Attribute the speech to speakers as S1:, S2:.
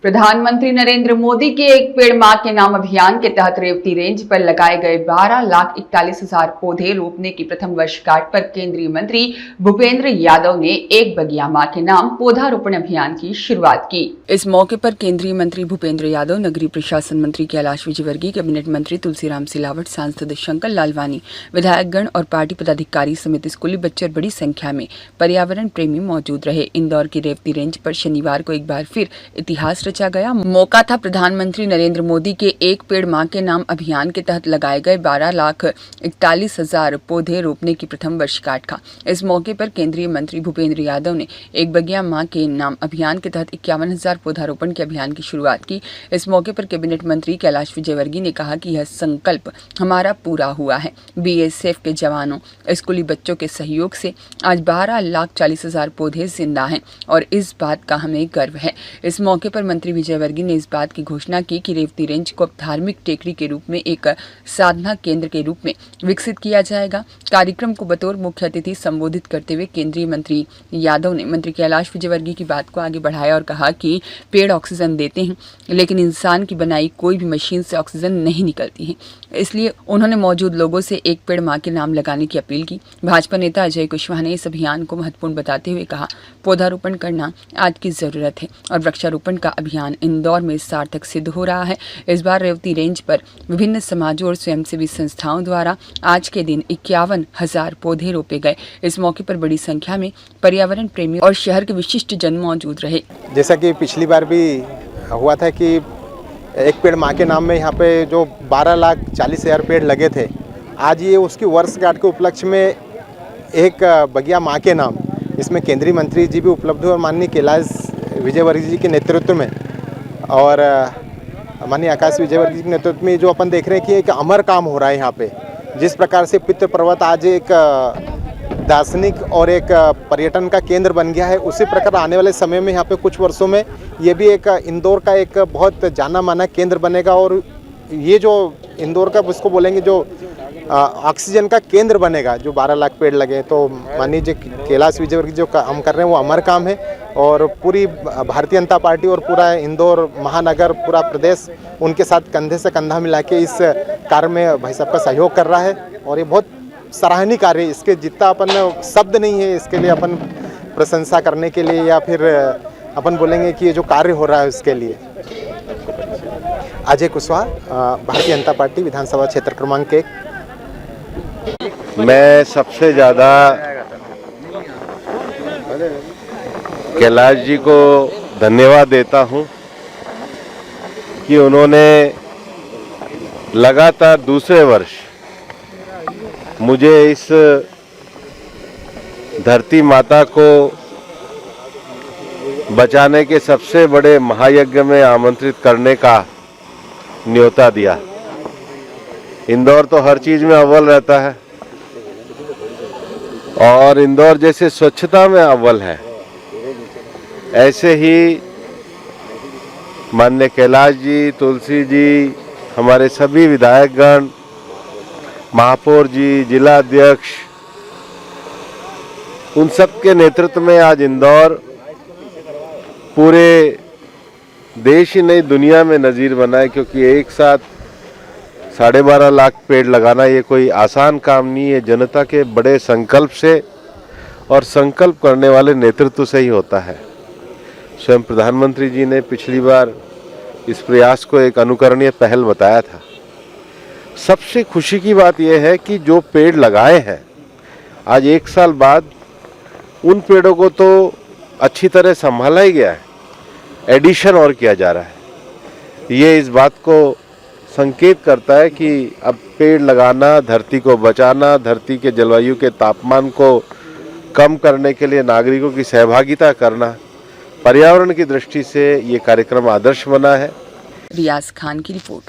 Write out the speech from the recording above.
S1: प्रधानमंत्री नरेंद्र मोदी के एक पेड़ मां के नाम अभियान के तहत रेवती रेंज पर लगाए गए 12,41,000 पौधे रोपने की प्रथम वर्षगांठ पर केंद्रीय मंत्री भूपेंद्र यादव ने एक बगिया मां के नाम पौधारोपण अभियान की शुरुआत की। इस मौके पर केंद्रीय मंत्री भूपेंद्र यादव, नगरीय प्रशासन मंत्री कैलाश विजयवर्गीय, कैबिनेट मंत्री तुलसीराम सिलावट, सांसद शंकर लालवानी, विधायकगण और पार्टी पदाधिकारी समेत स्कूली बच्चे और बड़ी संख्या में पर्यावरण प्रेमी मौजूद रहे। इंदौर की रेवती रेंज पर शनिवार को एक बार फिर इतिहास रचा गया। मौका था प्रधानमंत्री नरेंद्र मोदी के एक पेड़ मां के नाम अभियान के तहत लगाए गए 12,41,000 पौधे रोपने की प्रथम वर्षगांठ का। इस मौके पर केंद्रीय मंत्री भूपेंद्र यादव ने एक बगिया मां के नाम अभियान के तहत 51,000 पौधारोपण के अभियान की शुरुआत की। इस मौके पर कैबिनेट मंत्री कैलाश विजयवर्गीय ने कहा कि यह संकल्प हमारा पूरा हुआ है। बीएसएफ के जवानों, स्कूली बच्चों के सहयोग से आज 12,40,000 पौधे जिंदा हैं और इस बात का हमें गर्व है। इस मौके पर मंत्री विजयवर्गीय ने इस बात की घोषणा की कि रेवती रेंज को अब धार्मिक टेकरी के रूप में एक साधना केंद्र के रूप में विकसित किया जाएगा। कार्यक्रम को बतौर मुख्य अतिथि संबोधित करते हुए केंद्रीय मंत्री यादव ने मंत्री कैलाश विजयवर्गीय की बात को आगे बढ़ाया और कहा कि पेड़ ऑक्सीजन देते हैं, लेकिन इंसान की बनाई कोई भी मशीन से ऑक्सीजन नहीं निकलती है। इसलिए उन्होंने मौजूद लोगों से एक पेड़ मां के नाम लगाने की अपील की। भाजपा नेता अजय कुशवाहा ने इस अभियान को महत्वपूर्ण बताते हुए कहा, पौधारोपण करना आज की जरूरत है और वृक्षारोपण का अभियान इंदौर में सार्थक सिद्ध हो रहा है। इस बार रेवती रेंज पर विभिन्न समाजों और स्वयंसेवी संस्थाओं द्वारा आज के दिन 51,000 पौधे रोपे गए। इस मौके पर बड़ी संख्या में पर्यावरण प्रेमी और शहर के विशिष्ट जन मौजूद रहे।
S2: जैसा कि पिछली बार भी हुआ था कि एक पेड़ मां के नाम में यहाँ पे जो 12,40,000 पेड़ लगे थे, आज ये उसकी वर्षगांठ के उपलक्ष्य में एक बगिया मां के नाम, इसमें केंद्रीय मंत्री जी भी उपलब्ध हुए और माननीय कैलाश विजयवर्गीय जी के नेतृत्व में और माननीय आकाश विजयवर्गीय के नेतृत्व में जो अपन देख रहे हैं कि एक अमर काम हो रहा है यहाँ पे। जिस प्रकार से पितृ पर्वत आज एक दार्शनिक और एक पर्यटन का केंद्र बन गया है, उसी प्रकार आने वाले समय में यहाँ पे कुछ वर्षों में ये भी एक इंदौर का एक बहुत जाना माना केंद्र बनेगा और ये जो इंदौर का उसको बोलेंगे जो ऑक्सीजन का केंद्र बनेगा। जो 12 लाख पेड़ लगे, तो माननीय जी कैलाश विजयवर्गीय जो काम कर रहे हैं वो अमर काम है और पूरी भारतीय जनता पार्टी और पूरा इंदौर महानगर, पूरा प्रदेश उनके साथ कंधे से कंधा मिला के इस कार्य में भाई साहब का सहयोग कर रहा है और ये बहुत सराहनीय कार्य है। इसके जितना अपन शब्द नहीं है इसके लिए अपन प्रशंसा करने के लिए या फिर अपन बोलेंगे कि ये जो कार्य हो रहा है उसके लिए। अजय कुशवाहा, भारतीय जनता पार्टी, विधानसभा क्षेत्र क्रमांक 1।
S3: मैं सबसे ज़्यादा कैलाश जी को धन्यवाद देता हूं कि उन्होंने लगातार दूसरे वर्ष मुझे इस धरती माता को बचाने के सबसे बड़े महायज्ञ में आमंत्रित करने का न्योता दिया। इंदौर तो हर चीज़ में अव्वल रहता है और इंदौर जैसे स्वच्छता में अव्वल है, ऐसे ही माननीय कैलाश जी, तुलसी जी, हमारे सभी विधायकगण, महापौर जी, जिला अध्यक्ष, उन सब के नेतृत्व में आज इंदौर पूरे देश ही नहीं दुनिया में नज़ीर बना है, क्योंकि एक साथ 12.5 लाख पेड़ लगाना ये कोई आसान काम नहीं है। जनता के बड़े संकल्प से और संकल्प करने वाले नेतृत्व से ही होता है। स्वयं प्रधानमंत्री जी ने पिछली बार इस प्रयास को एक अनुकरणीय पहल बताया था। सबसे खुशी की बात यह है कि जो पेड़ लगाए हैं, आज 1 साल बाद उन पेड़ों को तो अच्छी तरह संभाला ही गया है, एडिशन और किया जा रहा है। ये इस बात को संकेत करता है कि अब पेड़ लगाना, धरती को बचाना, धरती के जलवायु के तापमान को कम करने के लिए नागरिकों की सहभागिता करना, पर्यावरण की दृष्टि से ये कार्यक्रम आदर्श बना है।
S1: रियाज खान की रिपोर्ट।